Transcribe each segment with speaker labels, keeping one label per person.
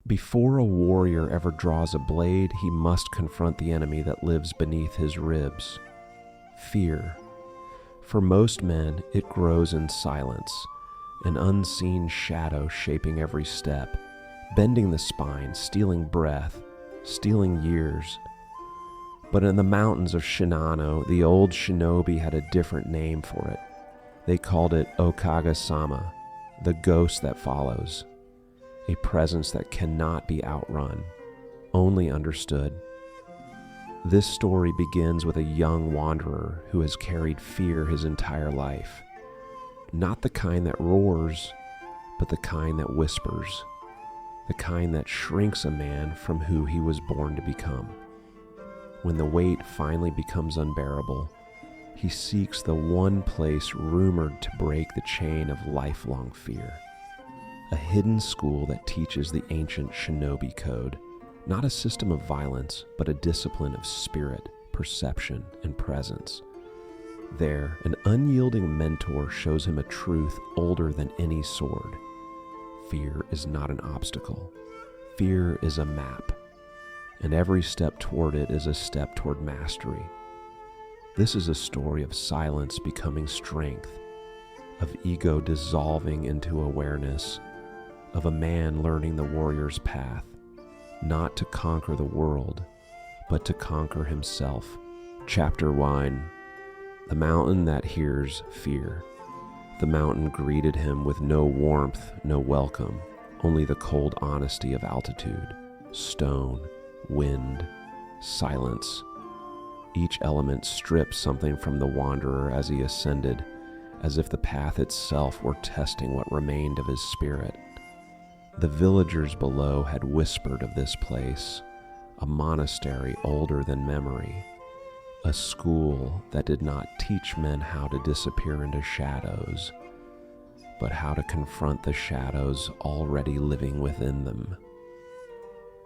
Speaker 1: Before a warrior ever draws a blade, he must confront the enemy that lives beneath his ribs. Fear. For most men, it grows in silence, an unseen shadow shaping every step, bending the spine, stealing breath, stealing years. But in the mountains of Shinano, the old shinobi had a different name for it. They called it Okage-sama, the ghost that follows, a presence that cannot be outrun, only understood. This story begins with a young wanderer who has carried fear his entire life. Not the kind that roars, but the kind that whispers, the kind that shrinks a man from who he was born to become. When the weight finally becomes unbearable, he seeks the one place rumored to break the chain of lifelong fear. A hidden school that teaches the ancient shinobi code, not a system of violence, but a discipline of spirit, perception, and presence. There, an unyielding mentor shows him a truth older than any sword. Fear is not an obstacle. Fear is a map, and every step toward it is a step toward mastery. This is a story of silence becoming strength, of ego dissolving into awareness, of a man learning the warrior's path, not to conquer the world, but to conquer himself. Chapter 1. The mountain that hears fear. The mountain greeted him with no warmth, no welcome, only the cold honesty of altitude, stone, wind, silence. Each element stripped something from the wanderer as he ascended, as if the path itself were testing what remained of his spirit. The villagers below had whispered of this place, a monastery older than memory, a school that did not teach men how to disappear into shadows, but how to confront the shadows already living within them.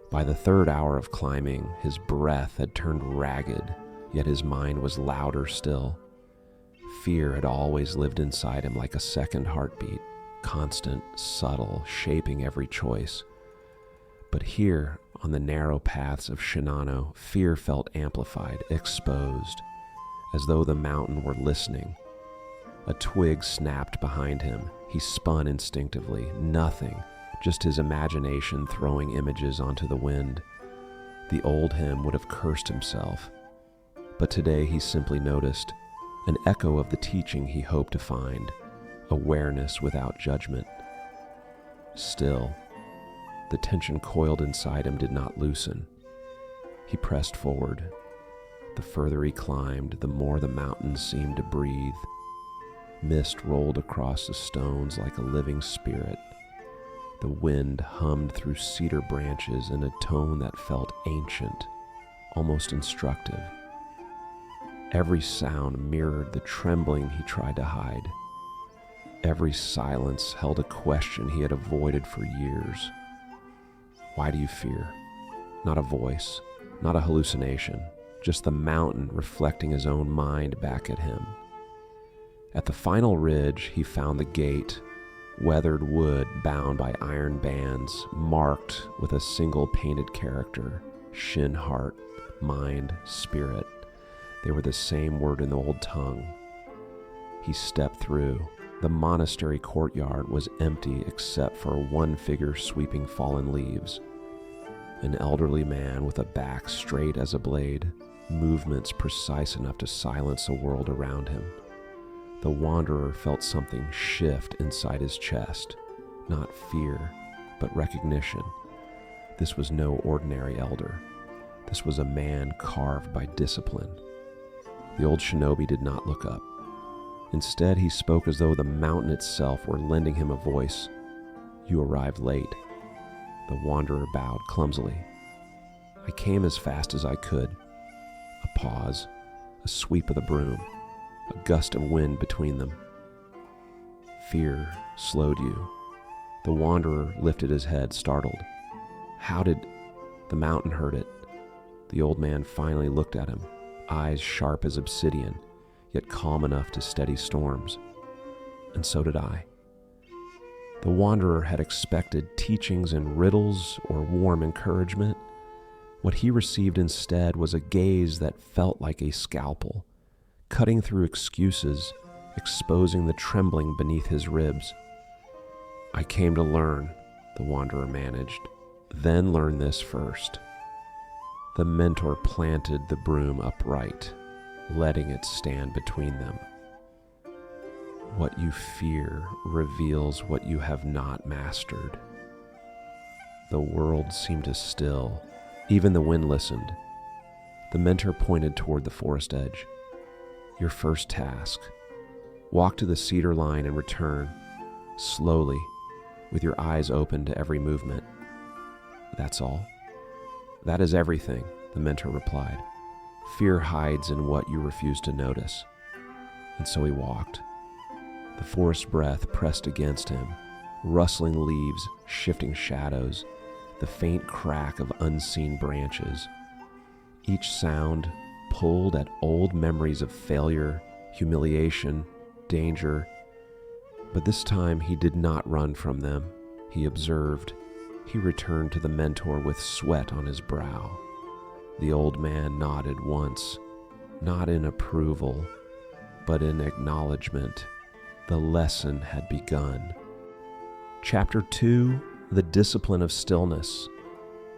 Speaker 1: By the third hour of climbing, his breath had turned ragged, yet his mind was louder still. Fear had always lived inside him like a second heartbeat, constant, subtle, shaping every choice. But here, on the narrow paths of Shinano, fear felt amplified, exposed, as though the mountain were listening. A twig snapped behind him. He spun instinctively. Nothing, just his imagination throwing images onto the wind. The old him would have cursed himself. But today he simply noticed an echo of the teaching he hoped to find, awareness without judgment. Still, the tension coiled inside him did not loosen. He pressed forward. The further he climbed, the more the mountain seemed to breathe. Mist rolled across the stones like a living spirit. The wind hummed through cedar branches in a tone that felt ancient, almost instructive. Every sound mirrored the trembling he tried to hide. Every silence held a question he had avoided for years. Why do you fear? Not a voice, not a hallucination, just the mountain reflecting his own mind back at him. At the final ridge, he found the gate, weathered wood bound by iron bands, marked with a single painted character, Shin heart, mind, spirit. They were the same word in the old tongue. He stepped through. The monastery courtyard was empty except for one figure sweeping fallen leaves. An elderly man with a back straight as a blade, movements precise enough to silence the world around him. The wanderer felt something shift inside his chest, not fear, but recognition. This was no ordinary elder. This was a man carved by discipline. The old shinobi did not look up. Instead, he spoke as though the mountain itself were lending him a voice. You arrived late. The wanderer bowed clumsily. I came as fast as I could. A pause, a sweep of the broom, a gust of wind between them. Fear slowed you. The wanderer lifted his head, startled. How did... The mountain heard it. The old man finally looked at him, eyes sharp as obsidian, yet calm enough to steady storms. And so did I. The wanderer had expected teachings in riddles or warm encouragement. What he received instead was a gaze that felt like a scalpel, cutting through excuses, exposing the trembling beneath his ribs. "I came to learn," the wanderer managed. "Then learn this first." The mentor planted the broom upright, letting it stand between them. "What you fear reveals what you have not mastered." The world seemed to still. Even the wind listened. The mentor pointed toward the forest edge. "Your first task. Walk to the cedar line and return, slowly, with your eyes open to every movement." "That's all?" "That is everything," the mentor replied. "Fear hides in what you refuse to notice." And so he walked. The forest breath pressed against him, rustling leaves, shifting shadows, the faint crack of unseen branches. Each sound pulled at old memories of failure, humiliation, danger. But this time he did not run from them. He observed. He returned to the mentor with sweat on his brow. The old man nodded once, not in approval, but in acknowledgement. The lesson had begun. Chapter 2, The Discipline of Stillness.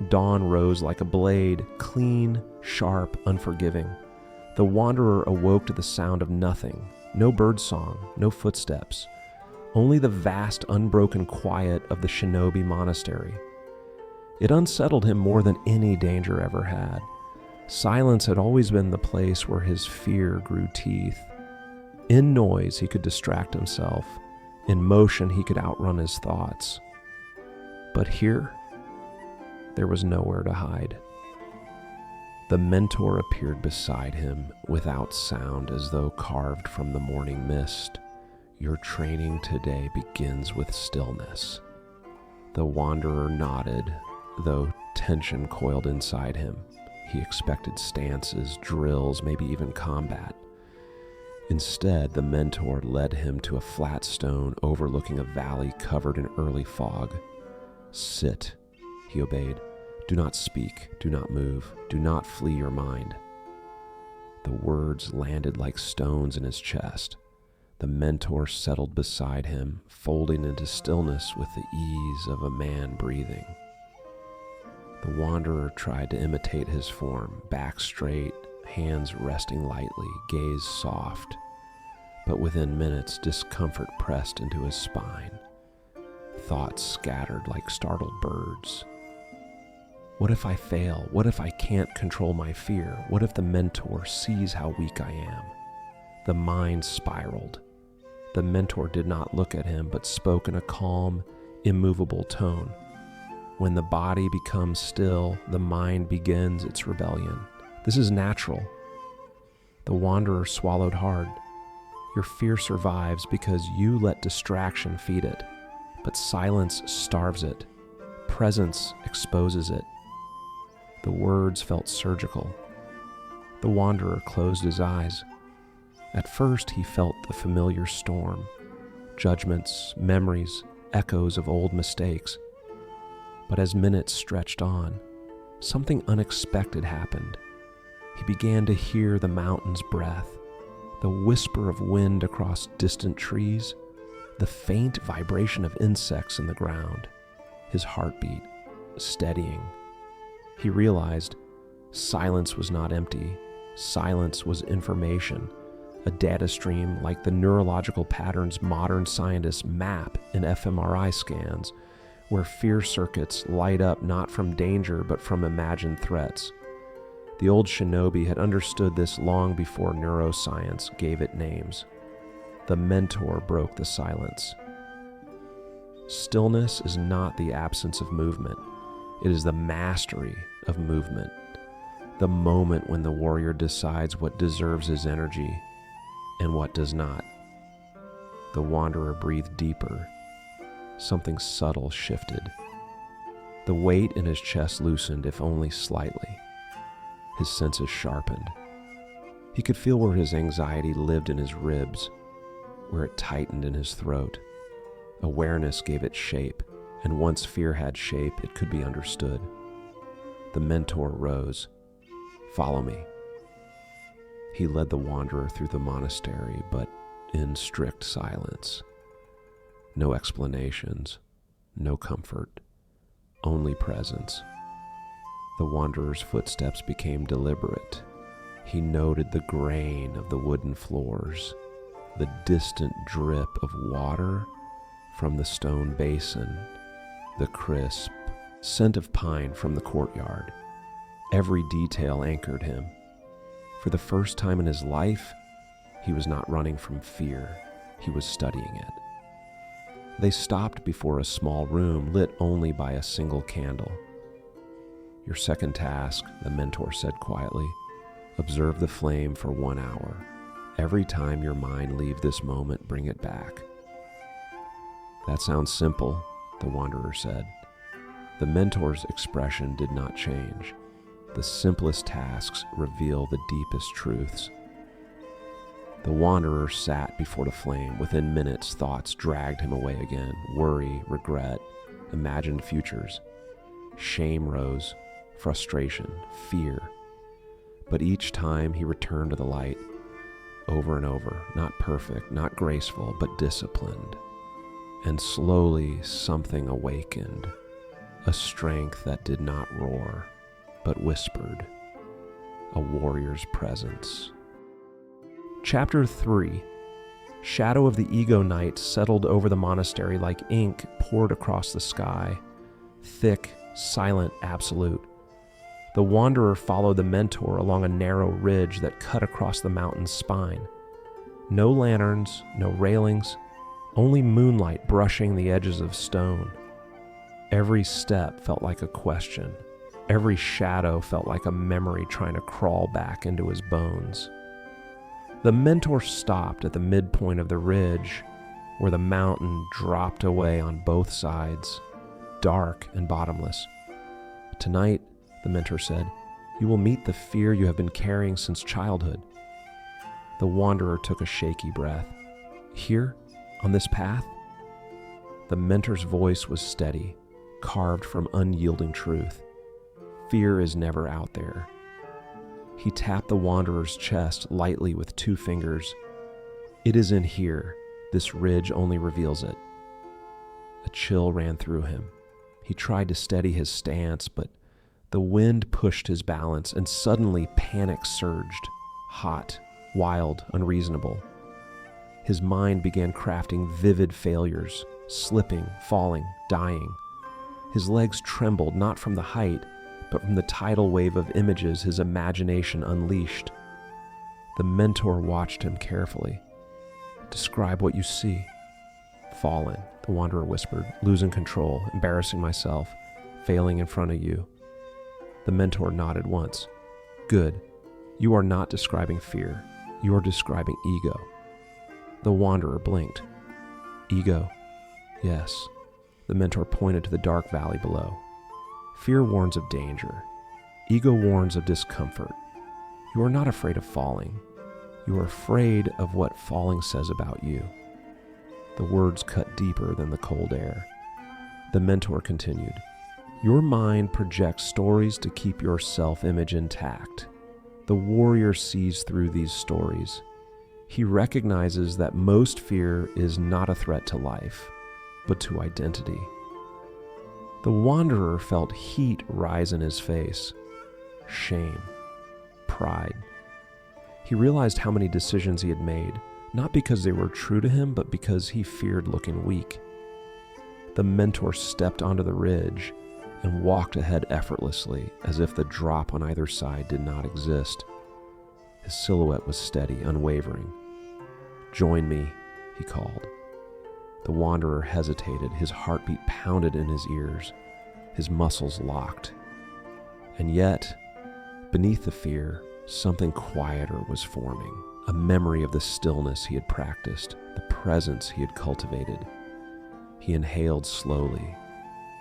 Speaker 1: Dawn rose like a blade, clean, sharp, unforgiving. The wanderer awoke to the sound of nothing, no birdsong, no footsteps, only the vast, unbroken quiet of the Shinobi monastery. It unsettled him more than any danger ever had. Silence had always been the place where his fear grew teeth. In noise, he could distract himself. In motion, he could outrun his thoughts. But here, there was nowhere to hide. The mentor appeared beside him without sound, as though carved from the morning mist. "Your training today begins with stillness." The wanderer nodded, though tension coiled inside him. He expected stances, drills, maybe even combat. Instead, the mentor led him to a flat stone overlooking a valley covered in early fog. "Sit," he obeyed. "Do not speak, do not move, do not flee your mind." The words landed like stones in his chest. The mentor settled beside him, folding into stillness with the ease of a man breathing. The wanderer tried to imitate his form, back straight, hands resting lightly, gaze soft. But within minutes, discomfort pressed into his spine. Thoughts scattered like startled birds. What if I fail? What if I can't control my fear? What if the mentor sees how weak I am? The mind spiraled. The mentor did not look at him, but spoke in a calm, immovable tone. When the body becomes still, the mind begins its rebellion. This is natural. The wanderer swallowed hard. Your fear survives because you let distraction feed it, but silence starves it. Presence exposes it. The words felt surgical. The wanderer closed his eyes. At first, he felt the familiar storm, judgments, memories, echoes of old mistakes. But as minutes stretched on, something unexpected happened. He began to hear the mountain's breath, the whisper of wind across distant trees, the faint vibration of insects in the ground. His heartbeat steadying. He realized silence was not empty. Silence was information, a data stream like the neurological patterns modern scientists map in fMRI scans, where fear circuits light up not from danger but from imagined threats. The old Shinobi had understood this long before neuroscience gave it names. The mentor broke the silence. Stillness is not the absence of movement. It is the mastery of movement. The moment when the warrior decides what deserves his energy and what does not. The wanderer breathed deeper. Something subtle shifted. The weight in his chest loosened, if only slightly. His senses sharpened. He could feel where his anxiety lived in his ribs, where it tightened in his throat. Awareness gave it shape, and once fear had shape, it could be understood. The mentor rose. "Follow me." He led the wanderer through the monastery, but in strict silence. No explanations, no comfort, only presence. The wanderer's footsteps became deliberate. He noted the grain of the wooden floors, the distant drip of water from the stone basin, the crisp scent of pine from the courtyard. Every detail anchored him. For the first time in his life, he was not running from fear, he was studying it. They stopped before a small room lit only by a single candle. "Your second task," the mentor said quietly, "observe the flame for 1 hour. Every time your mind leaves this moment, bring it back." "That sounds simple," the wanderer said. The mentor's expression did not change. The simplest tasks reveal the deepest truths. The wanderer sat before the flame. Within minutes, thoughts dragged him away again. Worry, regret, imagined futures. Shame rose, frustration, fear. But each time he returned to the light, over and over, not perfect, not graceful, but disciplined. And slowly something awakened, a strength that did not roar, but whispered, a warrior's presence. Chapter 3. Shadow of the ego night settled over the monastery like ink poured across the sky. Thick, silent, absolute. The wanderer followed the mentor along a narrow ridge that cut across the mountain's spine. No lanterns, no railings, only moonlight brushing the edges of stone. Every step felt like a question. Every shadow felt like a memory trying to crawl back into his bones. The mentor stopped at the midpoint of the ridge, where the mountain dropped away on both sides, dark and bottomless. "Tonight," the mentor said, "you will meet the fear you have been carrying since childhood." The wanderer took a shaky breath. "Here, on this path?" The mentor's voice was steady, carved from unyielding truth. "Fear is never out there." He tapped the wanderer's chest lightly with 2 fingers. "It is in here. This ridge only reveals it." A chill ran through him. He tried to steady his stance, but the wind pushed his balance, and suddenly panic surged, hot, wild, unreasonable. His mind began crafting vivid failures, slipping, falling, dying. His legs trembled, not from the height, but from the tidal wave of images his imagination unleashed. The mentor watched him carefully. "Describe what you see." "Fallen," the wanderer whispered, "losing control, embarrassing myself, failing in front of you." The mentor nodded once. "Good. You are not describing fear. You are describing ego." The wanderer blinked. "Ego?" "Yes." The mentor pointed to the dark valley below. "Fear warns of danger. Ego warns of discomfort. You are not afraid of falling. You are afraid of what falling says about you." The words cut deeper than the cold air. The mentor continued, "Your mind projects stories to keep your self-image intact. The warrior sees through these stories. He recognizes that most fear is not a threat to life, but to identity." The wanderer felt heat rise in his face. Shame. Pride. He realized how many decisions he had made, not because they were true to him, but because he feared looking weak. The mentor stepped onto the ridge and walked ahead effortlessly, as if the drop on either side did not exist. His silhouette was steady, unwavering. "Join me," he called. The wanderer hesitated, his heartbeat pounded in his ears, his muscles locked. And yet, beneath the fear, something quieter was forming, a memory of the stillness he had practiced, the presence he had cultivated. He inhaled slowly,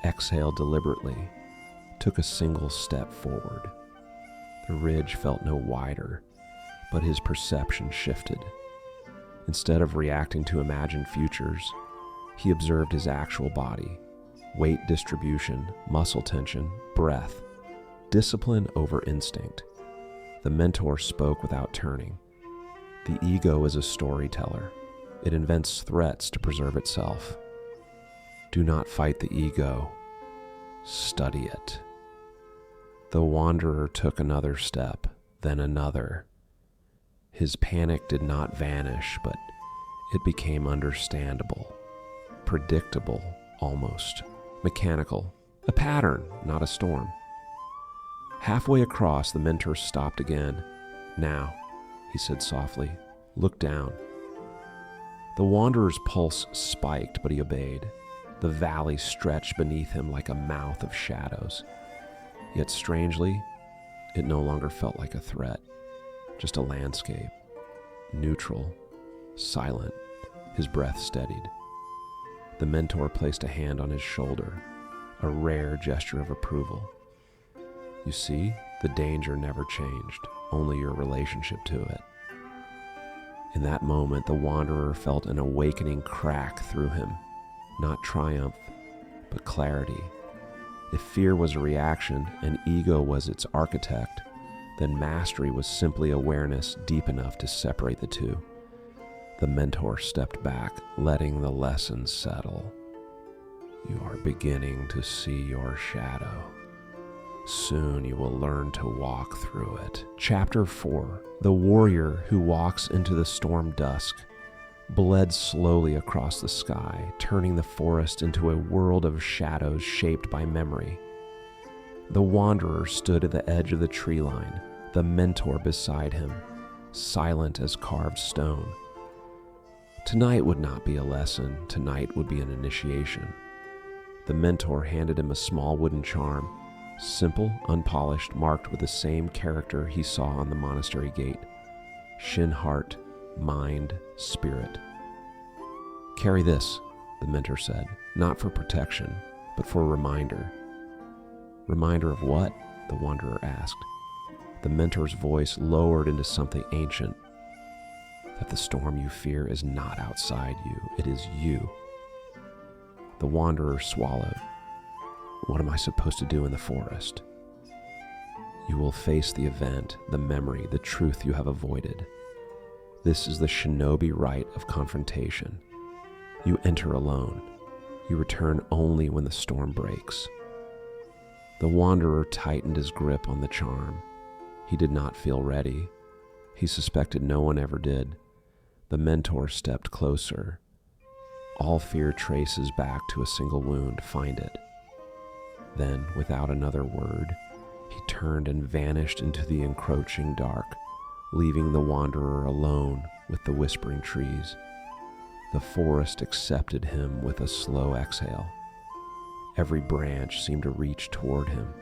Speaker 1: exhaled deliberately, took a single step forward. The ridge felt no wider, but his perception shifted. Instead of reacting to imagined futures, He observed his actual body, weight distribution, muscle tension, breath, discipline over instinct. The mentor spoke without turning. The ego is a storyteller. It invents threats to preserve itself. Do not fight the ego. Study it. The wanderer took another step, then another. His panic did not vanish, but it became understandable, predictable almost, mechanical, a pattern, not a storm. Halfway across, the mentor stopped again. "Now," he said softly, "look down." The wanderer's pulse spiked, but he obeyed. The valley stretched beneath him like a mouth of shadows. Yet strangely, it no longer felt like a threat, just a landscape, neutral, silent, his breath steadied. The mentor placed a hand on his shoulder, a rare gesture of approval. "You see, the danger never changed, only your relationship to it." In that moment, the wanderer felt an awakening crack through him, not triumph, but clarity. If fear was a reaction and ego was its architect, then mastery was simply awareness deep enough to separate the two. The mentor stepped back, letting the lesson settle. "You are beginning to see your shadow. Soon you will learn to walk through it." Chapter 4. The warrior who walks into the storm dusk bled slowly across the sky, turning the forest into a world of shadows shaped by memory. The wanderer stood at the edge of the tree line, the mentor beside him, silent as carved stone. Tonight would not be a lesson, tonight would be an initiation. The mentor handed him a small wooden charm, simple, unpolished, marked with the same character he saw on the monastery gate: Shin heart, mind, spirit. "Carry this," the mentor said, "not for protection, but for reminder." "Reminder of what?" the wanderer asked. The mentor's voice lowered into something ancient. "That the storm you fear is not outside you, it is you." The wanderer swallowed. "What am I supposed to do in the forest?" "You will face the event, the memory, the truth you have avoided. This is the Shinobi rite of confrontation. You enter alone. You return only when the storm breaks." The wanderer tightened his grip on the charm. He did not feel ready. He suspected no one ever did. The mentor stepped closer. "All fear traces back to a single wound. Find it." Then, without another word, he turned and vanished into the encroaching dark, leaving the wanderer alone with the whispering trees. The forest accepted him with a slow exhale. Every branch seemed to reach toward him.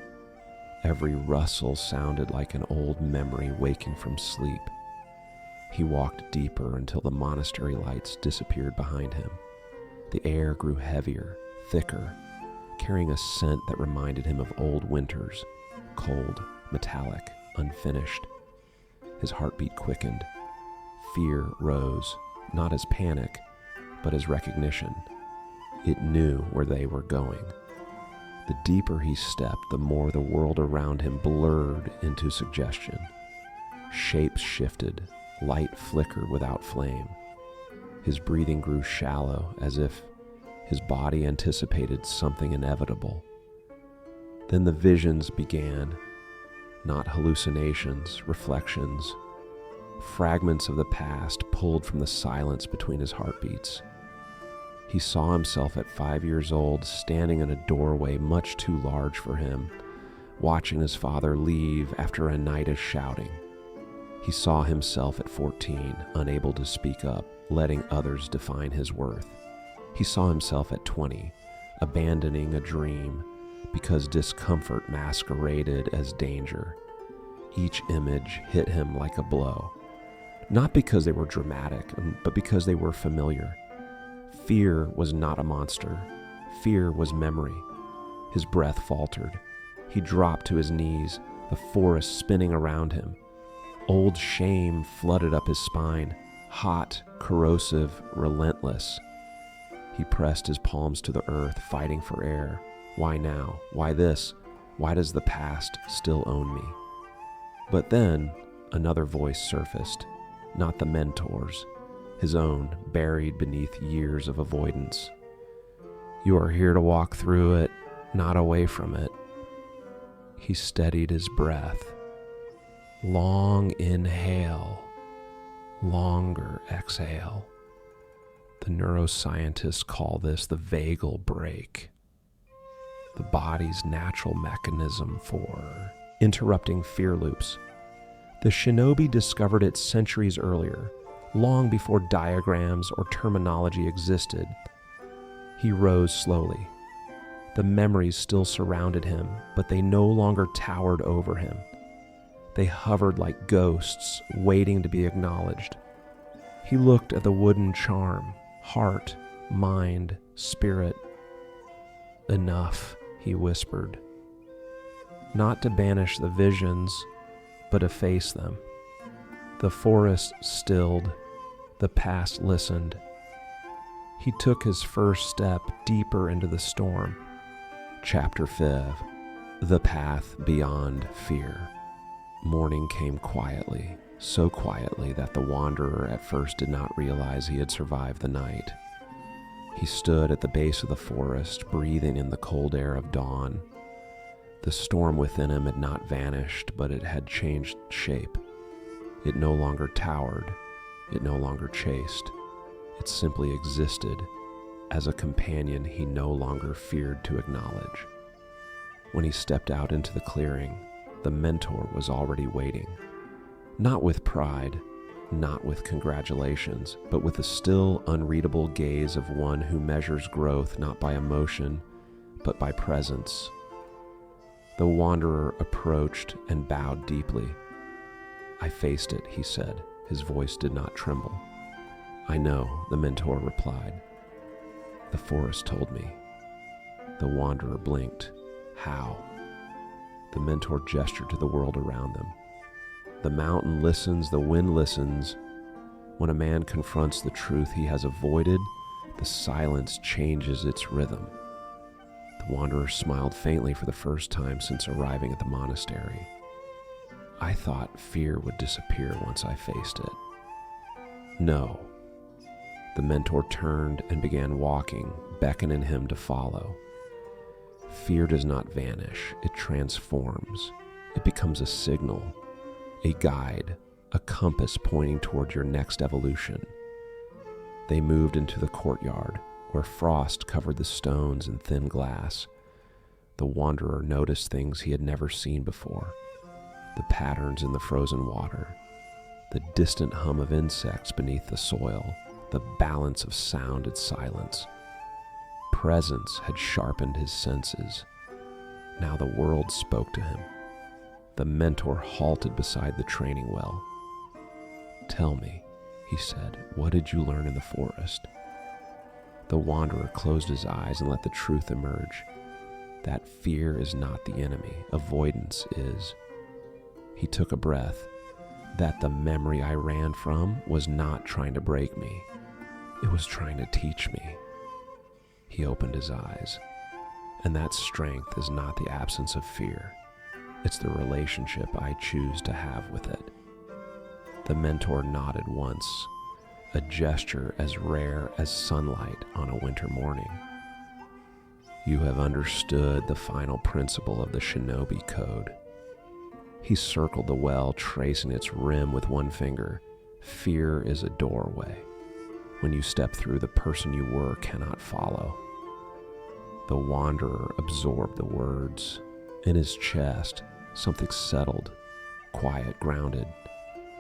Speaker 1: Every rustle sounded like an old memory waking from sleep. He walked deeper until the monastery lights disappeared behind him. The air grew heavier, thicker, carrying a scent that reminded him of old winters, cold, metallic, unfinished. His heartbeat quickened. Fear rose, not as panic, but as recognition. It knew where they were going. The deeper he stepped, the more the world around him blurred into suggestion. Shapes shifted, light flickered without flame. His breathing grew shallow, as if his body anticipated something inevitable. Then the visions began, not hallucinations, reflections, fragments of the past pulled from the silence between his heartbeats. He saw himself at 5 years old, standing in a doorway much too large for him, watching his father leave after a night of shouting. He saw himself at 14, unable to speak up, letting others define his worth. He saw himself at 20, abandoning a dream because discomfort masqueraded as danger. Each image hit him like a blow, not because they were dramatic, but because they were familiar. Fear was not a monster. Fear was memory. His breath faltered. He dropped to his knees, the forest spinning around him. Old shame flooded up his spine, hot, corrosive, relentless. He pressed his palms to the earth, fighting for air. Why now? Why this? Why does the past still own me? But then another voice surfaced, not the mentor's, his own, buried beneath years of avoidance. You are here to walk through it, not away from it. He steadied his breath. Long inhale, longer exhale. The neuroscientists call this the vagal brake, the body's natural mechanism for interrupting fear loops. The Shinobi discovered it centuries earlier, long before diagrams or terminology existed. He rose slowly. The memories still surrounded him, but they no longer towered over him. They hovered like ghosts, waiting to be acknowledged. He looked at the wooden charm, heart, mind, spirit. Enough, he whispered. Not to banish the visions, but efface them. The forest stilled. The past listened. He took his first step deeper into the storm. Chapter 5. The Path Beyond Fear. Morning came quietly, so quietly that the wanderer at first did not realize he had survived the night. He stood at the base of the forest, breathing in the cold air of dawn. The storm within him had not vanished, but it had changed shape. It no longer towered. It no longer chased. It simply existed as a companion he no longer feared to acknowledge. When he stepped out into the clearing, the mentor was already waiting. Not with pride, not with congratulations, but with a still unreadable gaze of one who measures growth not by emotion, but by presence. The wanderer approached and bowed deeply. I faced it, he said. His voice did not tremble. I know, the mentor replied. The forest told me. The wanderer blinked. How? The mentor gestured to the world around them. The mountain listens, the wind listens. When a man confronts the truth he has avoided, the silence changes its rhythm. The wanderer smiled faintly for the first time since arriving at the monastery. I thought fear would disappear once I faced it. No. The mentor turned and began walking, beckoning him to follow. Fear does not vanish, it transforms. It becomes a signal, a guide, a compass pointing toward your next evolution. They moved into the courtyard, where frost covered the stones and thin glass. The wanderer noticed things he had never seen before. The patterns in the frozen water, the distant hum of insects beneath the soil, the balance of sound and silence. Presence had sharpened his senses. Now the world spoke to him. The mentor halted beside the training well. Tell me, he said, what did you learn in the forest? The wanderer closed his eyes and let the truth emerge. That fear is not the enemy, avoidance is. He took a breath. That the memory I ran from was not trying to break me. It was trying to teach me. He opened his eyes. And that strength is not the absence of fear. It's the relationship I choose to have with it. The mentor nodded once, a gesture as rare as sunlight on a winter morning. You have understood the final principle of the Shinobi Code. He circled the well, tracing its rim with one finger. Fear is a doorway. When you step through, the person you were cannot follow. The wanderer absorbed the words. In his chest, something settled, quiet, grounded.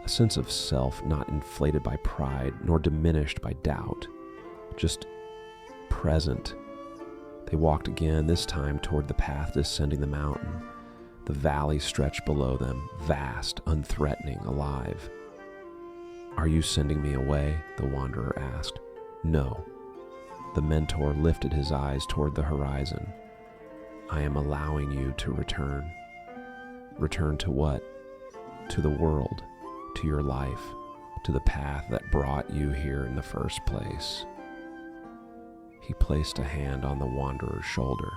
Speaker 1: A sense of self not inflated by pride nor diminished by doubt. Just present. They walked again, this time toward the path descending the mountain. The valley stretched below them, vast, unthreatening, alive. Are you sending me away? The wanderer asked. No. The mentor lifted his eyes toward the horizon. I am allowing you to return. Return to what? To the world, to your life, to the path that brought you here in the first place. He placed a hand on the wanderer's shoulder.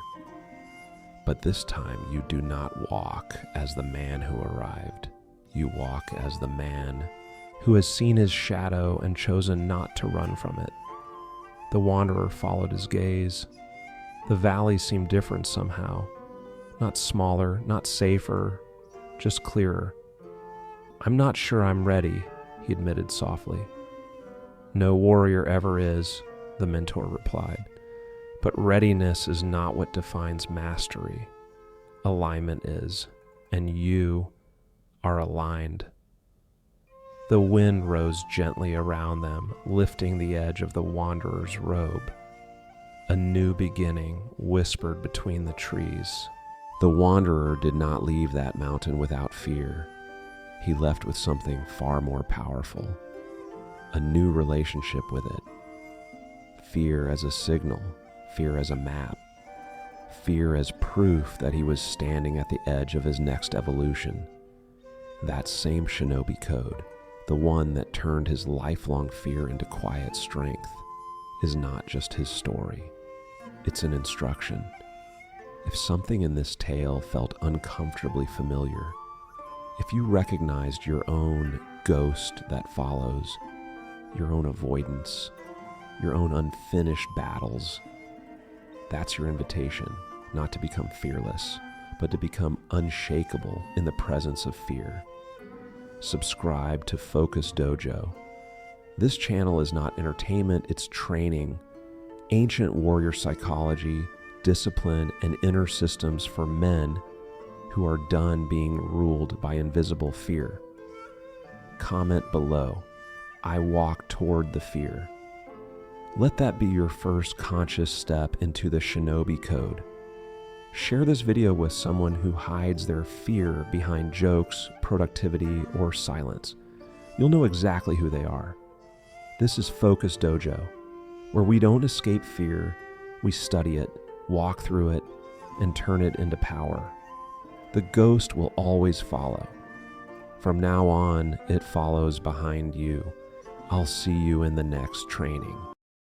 Speaker 1: But this time you do not walk as the man who arrived. You walk as the man who has seen his shadow and chosen not to run from it. The wanderer followed his gaze. The valley seemed different somehow. Not smaller, not safer, just clearer. "I'm not sure I'm ready," he admitted softly. "No warrior ever is," the mentor replied. "But readiness is not what defines mastery. Alignment is, and you are aligned." The wind rose gently around them, lifting the edge of the wanderer's robe. A new beginning whispered between the trees. The wanderer did not leave that mountain without fear. He left with something far more powerful, a new relationship with it. Fear as a signal, fear as a map, fear as proof that he was standing at the edge of his next evolution. That same Shinobi code, the one that turned his lifelong fear into quiet strength, is not just his story. It's an instruction. If something in this tale felt uncomfortably familiar, if you recognized your own ghost that follows, your own avoidance, your own unfinished battles, that's your invitation, not to become fearless, but to become unshakable in the presence of fear. Subscribe to Focus Dojo. This channel is not entertainment, it's training, ancient warrior psychology, discipline, and inner systems for men who are done being ruled by invisible fear. Comment below, "I walk toward the fear." Let that be your first conscious step into the Shinobi code. Share this video with someone who hides their fear behind jokes, productivity, or silence. You'll know exactly who they are. This is Focus Dojo, where we don't escape fear, we study it, walk through it, and turn it into power. The ghost will always follow. From now on, it follows behind you. I'll see you in the next training.